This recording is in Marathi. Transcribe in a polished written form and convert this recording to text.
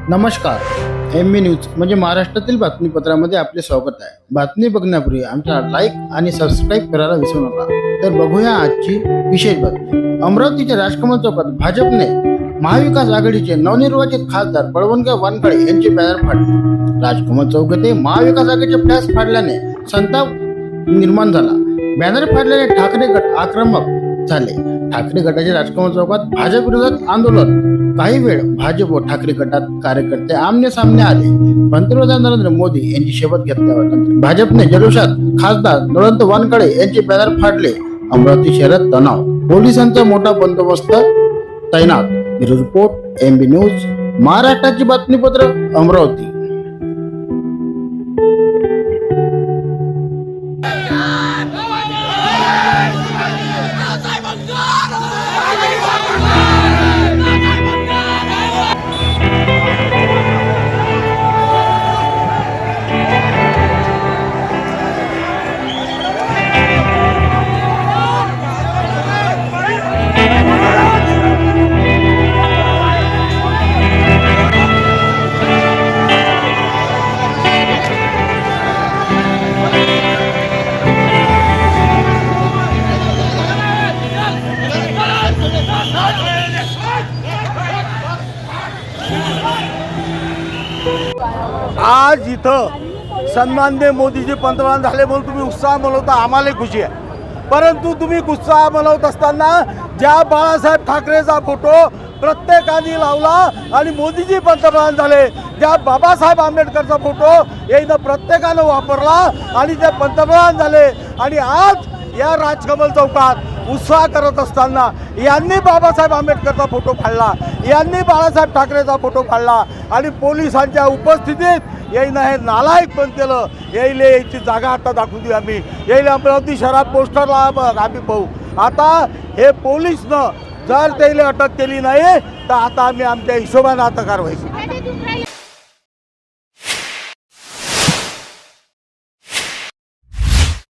नमस्कार, एम बी न्यूज म्हणजे महाराष्ट्रातील बातमीपत्रामध्ये आपले स्वागत आहे। बातमी बघण्यापूर्वी आमचा लाईक आणि सबस्क्राईब करायला विसरू नका। तर बघूया आजची विशेष बातमी। अमरावतीच्या राजकमल चौकात भाजपने महाविकास आघाडीचे नवनिर्वाचित खासदार बळवंतराव वानखळे यांचे बॅनर फाडले। राजकमल चौक येथे महाविकास आघाडीचे फ्लॅश फाडल्याने संताप निर्माण झाला। बॅनर फाडल्याने ठाकरे गट आक्रमक झाले। ठाकरे गटाचे राजकमल चौकात भाजप विरोधात आंदोलन। काही वेळ भाजप व ठाकरे गटात कार्यकर्ते आमने सामने आले। पंतप्रधान नरेंद्र मोदी यांची शपथ घेतल्यावर भाजपने जल्लोषात खासदार बळवंत वानखळे यांचे बॅनर फाडले। अमरावती शहरात तणाव, पोलिसांचा मोठा बंदोबस्त तैनात। ब्युरो रिपोर्ट, एम बी न्यूज, महाराष्ट्राची बातमीपत्र, अमरावती। आज इथं सन्माननीय मोदीजी पंतप्रधान झाले म्हणून तुम्ही उत्साह मनवता, आम्हाला खुशी आहे। परंतु तुम्ही उत्साह मनवत असताना ज्या बाळासाहेब ठाकरेचा फोटो प्रत्येकाने लावला आणि मोदीजी पंतप्रधान झाले, ज्या बाबासाहेब आंबेडकरचा फोटो यानं प्रत्येकानं वापरला आणि ते पंतप्रधान झाले। आणि आज या राजकमल चौकात उत्साह करत असताना यांनी बाबासाहेब आंबेडकरचा फोटो फाडला, यांनी बाळासाहेब ठाकरेचा फोटो फाडला आणि पोलिसांच्या उपस्थितीत यायनं हे नालायक पण केलं। यायले याची जागा आता दाखवून देऊ आम्ही। यायला अमरावती शहरात पोस्टरला आम्ही पाहू। आता हे पोलीसनं जर त्याला अटक केली नाही तर आता आम्ही आमच्या हिशोबाने आता कारवाई करू।